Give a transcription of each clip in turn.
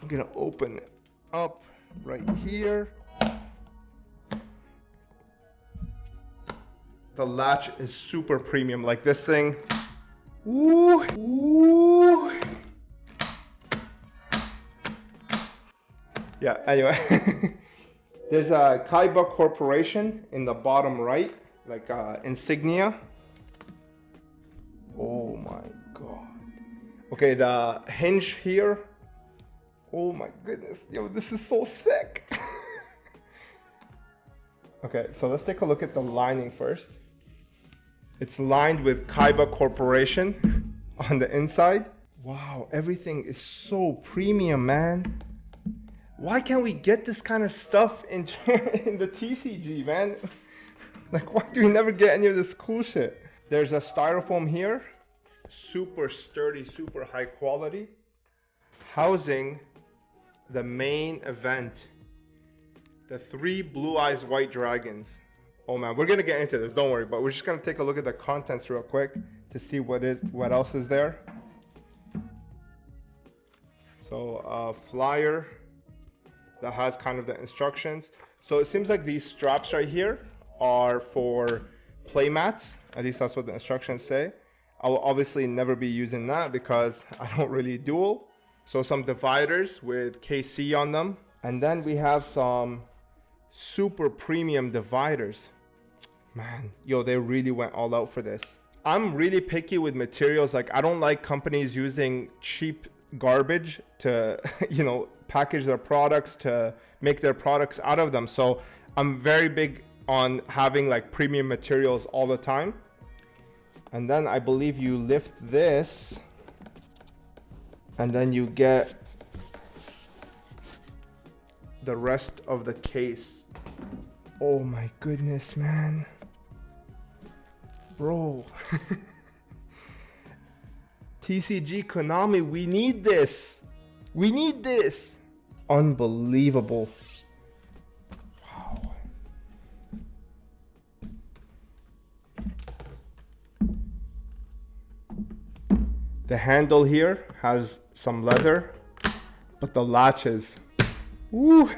I'm gonna open it up right here. The latch is super premium, like this thing. Ooh, ooh. Yeah, anyway. There's a Kaiba Corporation in the bottom right, like insignia. Oh my god. Okay, the hinge here. Oh my goodness, yo, this is so sick. Okay, so let's take a look at the lining first. It's lined with Kaiba Corporation on the inside. Wow, everything is so premium, man. Why can't we get this kind of stuff in the TCG, man? Like, why do we never get any of this cool shit? There's a styrofoam here. Super sturdy, super high quality. Housing the main event. The 3 Blue Eyes White Dragons. Oh man, we're gonna get into this, don't worry, but we're just gonna take a look at the contents real quick to see what else is there. So a flyer that has kind of the instructions. So it seems like these straps right here are for playmats. At least that's what the instructions say. I will obviously never be using that because I don't really duel. So some dividers with KC on them. And then we have some super premium dividers. Man, yo, they really went all out for this. I'm really picky with materials. Like, I don't like companies using cheap garbage to, you know, package their products, to make their products out of them. So I'm very big on having like premium materials all the time. And then I believe you lift this and then you get the rest of the case. Oh my goodness, man. Bro. TCG Konami, we need this. We need this. Unbelievable. Wow. The handle here has some leather, but the latches, woo.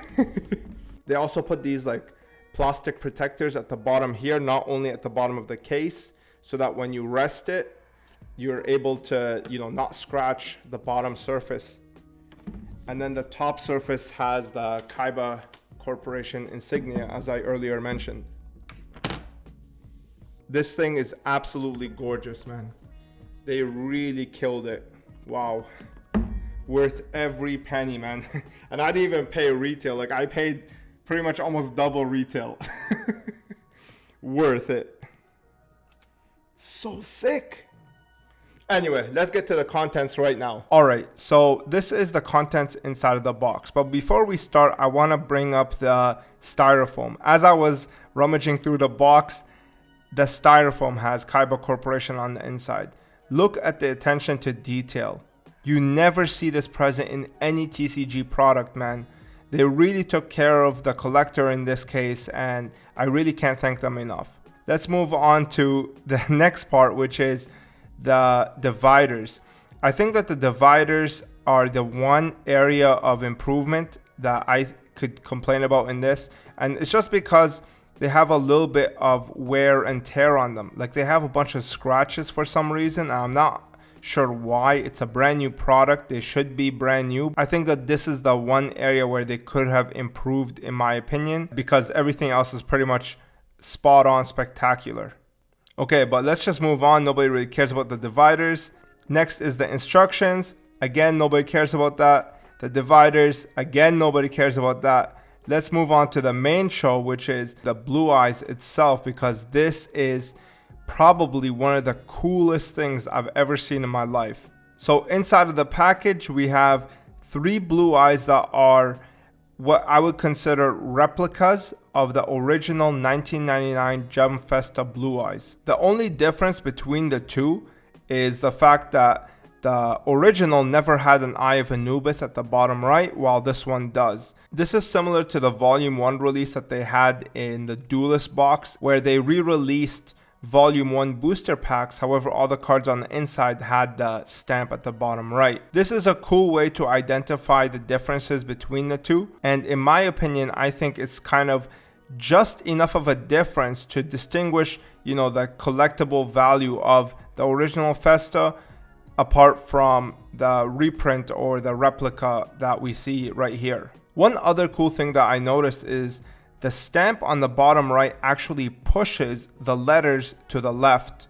They also put these like plastic protectors at the bottom here, not only at the bottom of the case, so that when you rest it, you're able to, you know, not scratch the bottom surface. And then the top surface has the Kaiba Corporation insignia, as I earlier mentioned. This thing is absolutely gorgeous, man. They really killed it. Wow. Worth every penny, man. And I didn't even pay retail. Like, I paid pretty much almost double retail. Worth it. So sick. Anyway, let's get to the contents right now. All right, so this is the contents inside of the box. But before we start, I want to bring up the styrofoam. As I was rummaging through the box, the styrofoam has Kaiba Corporation on the inside. Look at the attention to detail. You never see this present in any TCG product, man. They really took care of the collector in this case, and I really can't thank them enough. Let's move on to the next part, which is the dividers. I think that the dividers are the one area of improvement that I could complain about in this, and it's just because they have a little bit of wear and tear on them. Like, they have a bunch of scratches for some reason. I'm not sure why. It's a brand new product. They should be brand new. I think that this is the one area where they could have improved, in my opinion, because everything else is pretty much spot on, spectacular. Okay, but let's just move on. Nobody really cares about the dividers. Next is the instructions. Again, nobody cares about that. The dividers, again, nobody cares about that. Let's move on to the main show, which is the Blue Eyes itself, because this is probably one of the coolest things I've ever seen in my life. So inside of the package, we have 3 Blue Eyes that are what I would consider replicas of the original 1999 Gem Festa Blue Eyes. The only difference between the two is the fact that the original never had an Eye of Anubis at the bottom right, while this one does. This is similar to the Volume 1 release that they had in the Duelist box, where they re-released Volume 1 booster packs. However, all the cards on the inside had the stamp at the bottom right. This is a cool way to identify the differences between the two. And in my opinion, I think it's kind of just enough of a difference to distinguish, the collectible value of the original Festa apart from the reprint or the replica that we see right here. One other cool thing that I noticed is the stamp on the bottom right actually pushes the letters to the left.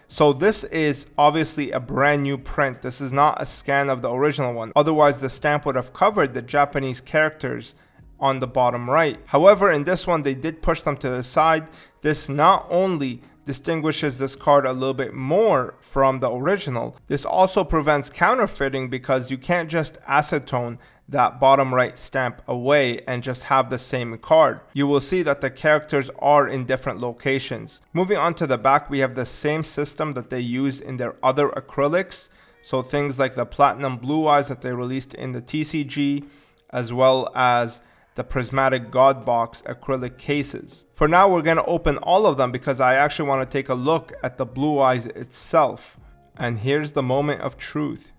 So this is obviously a brand new print. This is not a scan of the original one. Otherwise, the stamp would have covered the Japanese characters on the bottom right. However, in this one, they did push them to the side. This not only distinguishes this card a little bit more from the original, this also prevents counterfeiting because you can't just acetone that bottom right stamp away and just have the same card. You will see that the characters are in different locations. Moving on to the back, we have the same system that they use in their other acrylics. So things like the Platinum Blue Eyes that they released in the TCG, as well as the Prismatic God Box acrylic cases. For now, we're going to open all of them because I actually want to take a look at the Blue Eyes itself. And here's the moment of truth.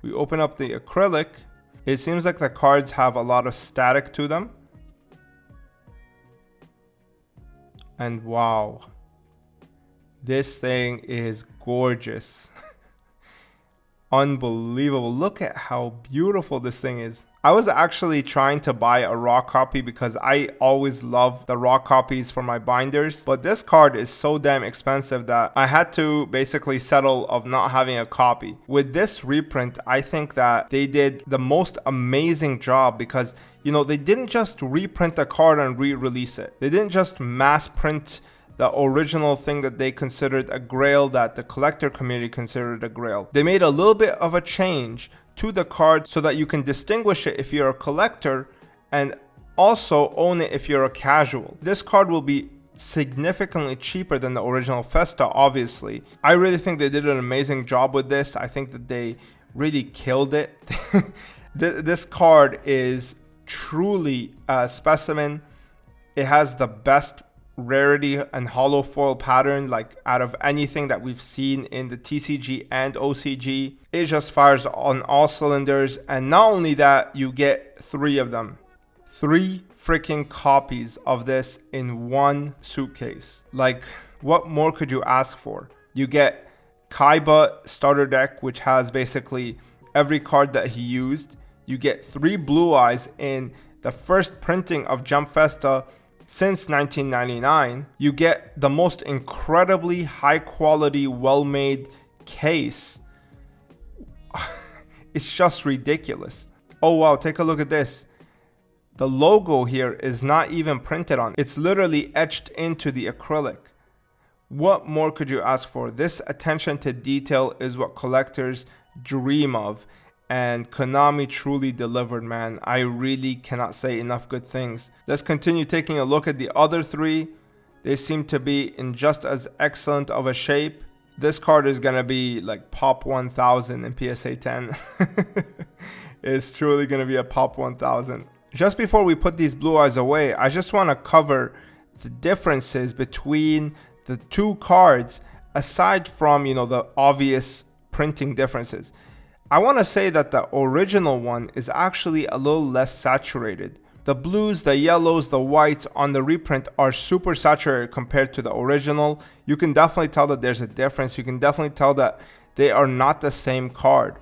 We open up the acrylic. It seems like the cards have a lot of static to them. And wow, this thing is gorgeous. Unbelievable. Look at how beautiful this thing is. I was actually trying to buy a raw copy because I always love the raw copies for my binders, but this card is so damn expensive that I had to basically settle of not having a copy. With this reprint, I think that they did the most amazing job because, they didn't just reprint the card and re-release it. They didn't just mass print the original thing that they considered a grail, that the collector community considered a grail. They made a little bit of a change to the card so that you can distinguish it if you're a collector and also own it if you're a casual. This card will be significantly cheaper than the original Festa, obviously. I really think they did an amazing job with this. I think that they really killed it. This card is truly a specimen. It has the best rarity and hollow foil pattern like out of anything that we've seen in the TCG and OCG. It just fires on all cylinders, and not only that, you get 3 of them. 3 freaking copies of this in one suitcase. Like, what more could you ask for? You get Kaiba starter deck, which has basically every card that he used. You get 3 Blue Eyes in the first printing of Jump Festa since 1999. You get the most incredibly high quality, well-made case. It's just ridiculous. Oh wow, take a look at this. The logo here is not even printed on. It's literally etched into the acrylic. What more could you ask for? This attention to detail is what collectors dream of. And Konami truly delivered, man. I really cannot say enough good things. Let's continue taking a look at the other 3. They seem to be in just as excellent of a shape. This card is going to be like Pop 1000 in PSA 10. It's truly going to be a Pop 1000. Just before we put these Blue Eyes away, I just want to cover the differences between the 2 cards aside from, the obvious printing differences. I want to say that the original one is actually a little less saturated. The blues, the yellows, the whites on the reprint are super saturated compared to the original. You can definitely tell that there's a difference. You can definitely tell that they are not the same card.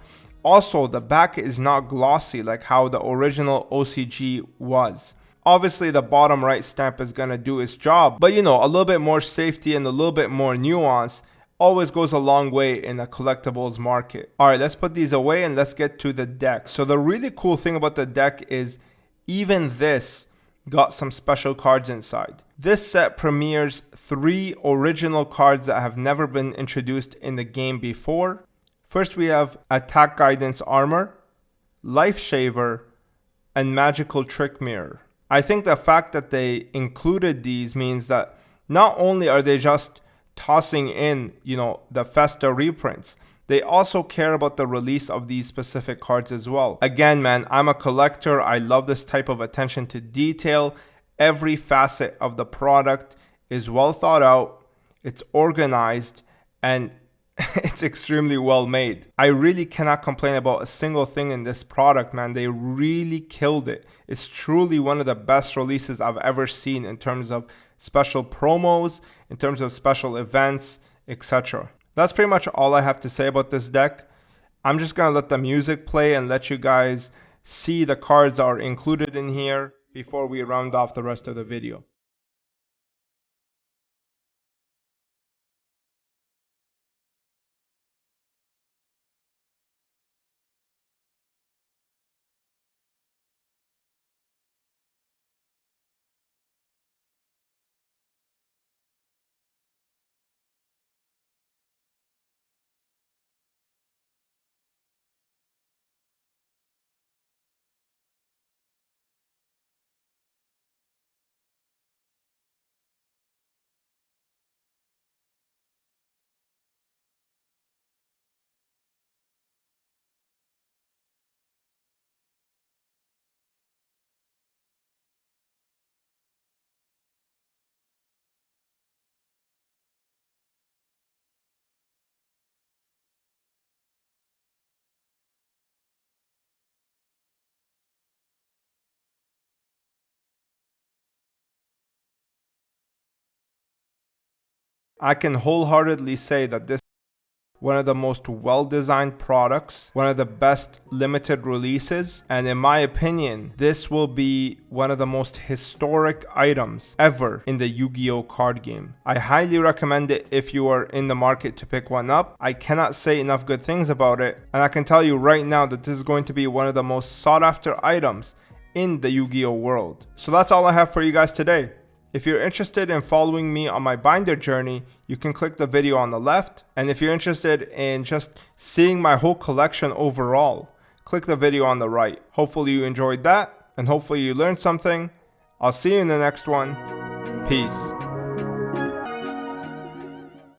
Also, the back is not glossy like how the original OCG was. Obviously, the bottom right stamp is going to do its job, but a little bit more safety and a little bit more nuance always goes a long way in the collectibles market. Alright, let's put these away and let's get to the deck. So the really cool thing about the deck is even this got some special cards inside. This set premieres 3 original cards that have never been introduced in the game before. First, we have Attack Guidance Armor, Life Shaver, and Magical Trick Mirror. I think the fact that they included these means that not only are they just tossing in, the Festa reprints, they also care about the release of these specific cards as well. Again, man, I'm a collector. I love this type of attention to detail. Every facet of the product is well thought out, it's organized, and it's extremely well made. I really cannot complain about a single thing in this product, man. They really killed it. It's truly one of the best releases I've ever seen in terms of special promos, in terms of special events, etc. That's pretty much all I have to say about this deck. I'm just gonna let the music play and let you guys see the cards that are included in here before we round off the rest of the video. I can wholeheartedly say that this is one of the most well-designed products, one of the best limited releases, and in my opinion, this will be one of the most historic items ever in the Yu-Gi-Oh card game. I highly recommend it if you are in the market to pick one up. I cannot say enough good things about it, and I can tell you right now that this is going to be one of the most sought-after items in the Yu-Gi-Oh world. So that's all I have for you guys today. If you're interested in following me on my binder journey, you can click the video on the left. And if you're interested in just seeing my whole collection overall, click the video on the right. Hopefully you enjoyed that, and hopefully you learned something. I'll see you in the next one. Peace.